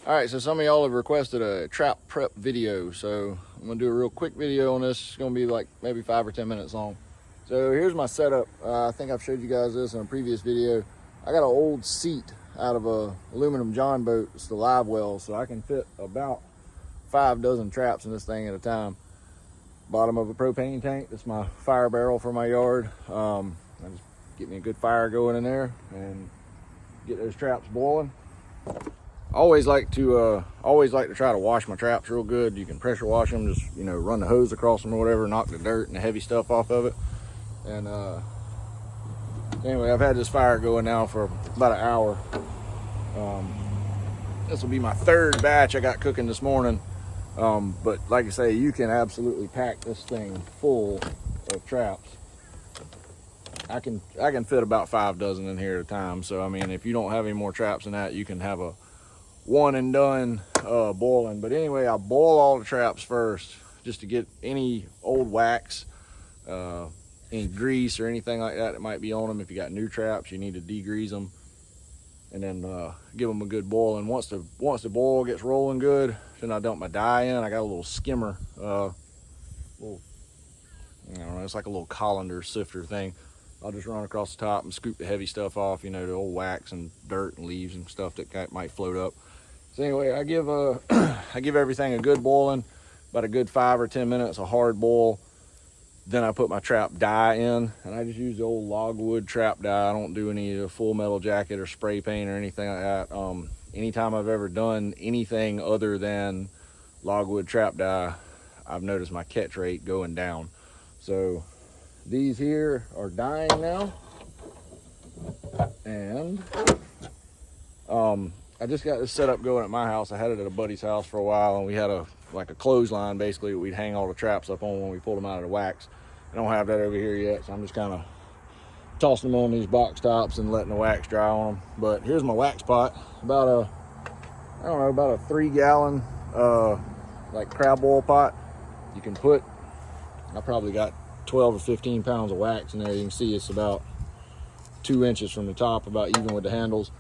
All right, so some of y'all have requested a trap prep video, so I'm gonna do a real quick video on this. It's gonna be like maybe 5 or 10 minutes long. So here's my setup. I think I've showed you guys this in a previous video. I got an old seat out of a aluminum john boat. It's the live well, so I can fit about 5 dozen traps in this thing at a time. Bottom of a propane tank. That's my fire barrel for my yard. I just get me a good fire going in there and get those traps boiling. I always like to try to wash my traps real good. You can pressure wash them, just run the hose across them or whatever, knock the dirt and the heavy stuff off of it. And anyway, I've had this fire going now for about an hour. This will be my 3rd batch I got cooking this morning. But like I say, you can absolutely pack this thing full of traps. I can fit about 5 dozen in here at a time. So I mean, if you don't have any more traps than that, you can have a one and done boiling. But anyway, I boil all the traps first just to get any old wax, any grease or anything like that might be on them. If you got new traps, you need to degrease them and then give them a good boil. And once the boil gets rolling good, then I dump my dye in. I got a little skimmer, it's like a little colander sifter thing. I'll just run across the top and scoop the heavy stuff off, the old wax and dirt and leaves and stuff that might float up. So anyway, I give I give everything a good boiling, about a good 5 or 10 minutes, a hard boil. Then I put my trap dye in, and I just use the old logwood trap dye. I don't do any full metal jacket or spray paint or anything like that. Anytime I've ever done anything other than logwood trap dye, I've noticed my catch rate going down. So these here are dyeing now, and I just got this setup going at my house. I had it at a buddy's house for a while, and we had a clothesline basically that we'd hang all the traps up on when we pulled them out of the wax. I don't have that over here yet, so I'm just kind of tossing them on these box tops and letting the wax dry on them. But here's my wax pot, about a 3-gallon crab oil pot. You can put, I probably got 12 or 15 pounds of wax in there. You can see it's about 2 inches from the top, about even with the handles.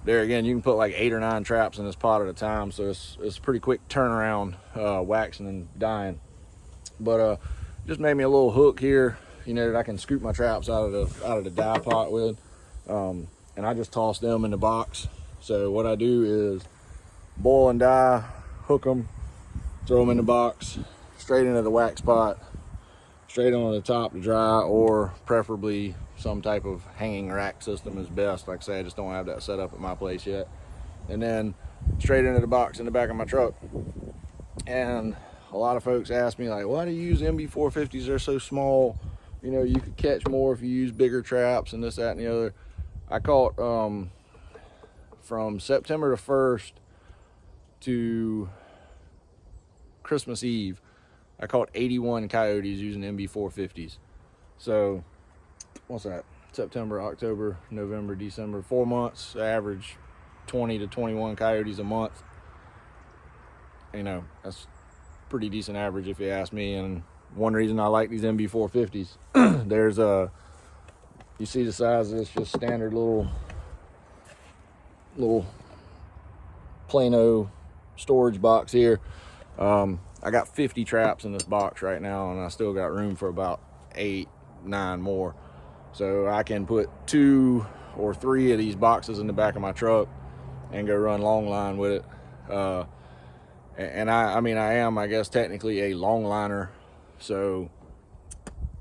There again, you can put like 8 or 9 traps in this pot at a time, so it's a pretty quick turnaround, waxing and dyeing. But just made me a little hook here, that I can scoop my traps out of the dye pot with, and I just toss them in the box. So what I do is boil and dye, hook them, throw them in the box, straight into the wax pot, straight on the top to dry, or preferably some type of hanging rack system is best. Like I say, I just don't have that set up at my place yet. And then straight into the box in the back of my truck. And a lot of folks ask me, like, why do you use MB450s? They're so small. You could catch more if you use bigger traps and this, that, and the other. I caught from September the 1st to Christmas Eve, I caught 81 coyotes using MB450s. So what's that? September, October, November, December, 4 months, average 20 to 21 coyotes a month. That's pretty decent average if you ask me. And one reason I like these MB450s, there's you see the size of this, just standard little Plano storage box here. I got 50 traps in this box right now, and I still got room for about 8, 9 more. So I can put 2 or 3 of these boxes in the back of my truck and go run long line with it. And I am, I guess, technically a long liner. So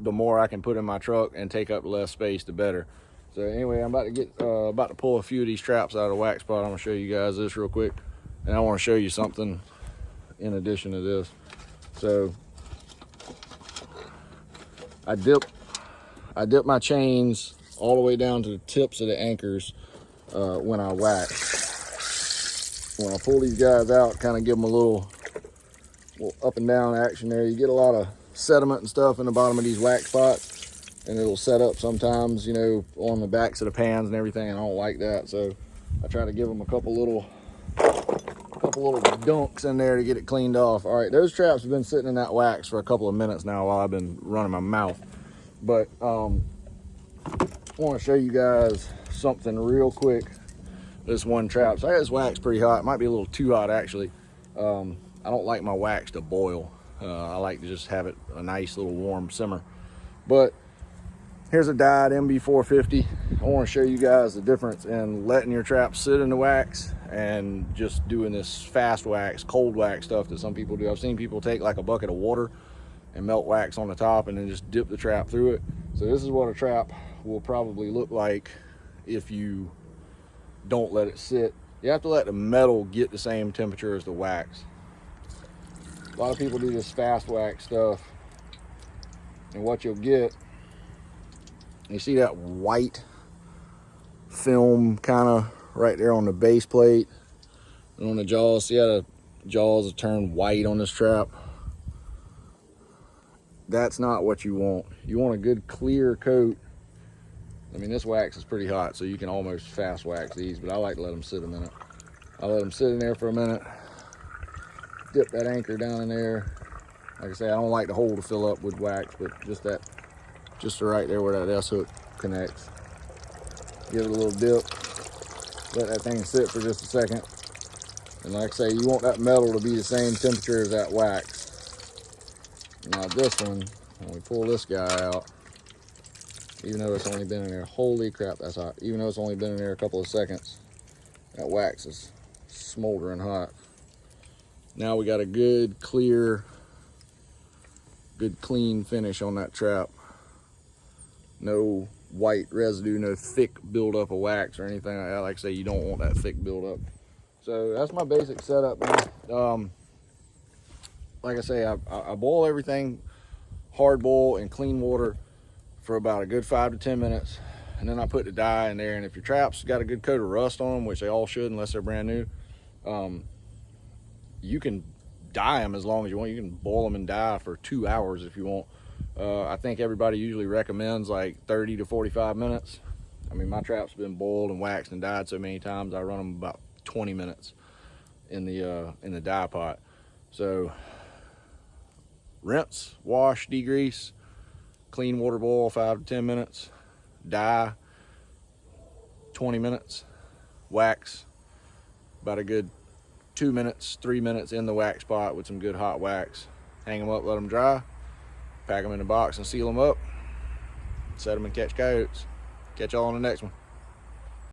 the more I can put in my truck and take up less space, the better. So anyway, I'm about to pull a few of these traps out of the wax pot. I'm gonna show you guys this real quick. And I want to show you something in addition to this. So I dip my chains all the way down to the tips of the anchors when I wax. When I pull these guys out, kind of give them a little up and down action there. You get a lot of sediment and stuff in the bottom of these wax pots, and it'll set up sometimes, on the backs of the pans and everything, and I don't like that. So I try to give them a couple little dunks in there to get it cleaned off. All right, those traps have been sitting in that wax for a couple of minutes now while I've been running my mouth. But I want to show you guys something real quick. this one trap. So I got this wax pretty hot. It might be a little too hot actually. I don't like my wax to boil. I like to just have it a nice little warm simmer. But here's a dyed MB450. I want to show you guys the difference in letting your trap sit in the wax and just doing this fast wax, cold wax stuff that some people do. I've seen people take like a bucket of water and melt wax on the top and then just dip the trap through it. So this is what a trap will probably look like if you don't let it sit. You have to let the metal get the same temperature as the wax. A lot of people do this fast wax stuff, and what you'll get, you see that white film kind of right there on the base plate and on the jaws. See how the jaws have turned white on this trap? That's not what you want. You want a good clear coat. I mean, this wax is pretty hot, so you can almost fast wax these, but I like to let them sit a minute. I let them sit in there for a minute, dip that anchor down in there. Like I say, I don't like the hole to fill up with wax, but just right there where that S hook connects. Give it a little dip, let that thing sit for just a second. And like I say, you want that metal to be the same temperature as that wax. Now this one, when we pull this guy out, even though it's only been in there, holy crap, that's hot. Even though it's only been in there a couple of seconds, that wax is smoldering hot. Now we got a good, clear, good clean finish on that trap. No white residue, no thick buildup of wax or anything like that. Like I say, you don't want that thick buildup. So that's my basic setup, man. Like I say, I boil everything hard boil in clean water for about a good 5 to 10 minutes. And then I put the dye in there. And if your trap's got a good coat of rust on them, which they all should unless they're brand new, you can dye them as long as you want. You can boil them and dye for 2 hours if you want. I think everybody usually recommends like 30 to 45 minutes. I mean, my trap's been boiled and waxed and dyed so many times, I run them about 20 minutes in the dye pot. So rinse, wash, degrease, clean water boil 5 to 10 minutes, dye 20 minutes, wax about a good 2 minutes, 3 minutes in the wax pot with some good hot wax. Hang them up, let them dry, pack them in a box and seal them up, set them and catch coyotes. Catch y'all on the next one.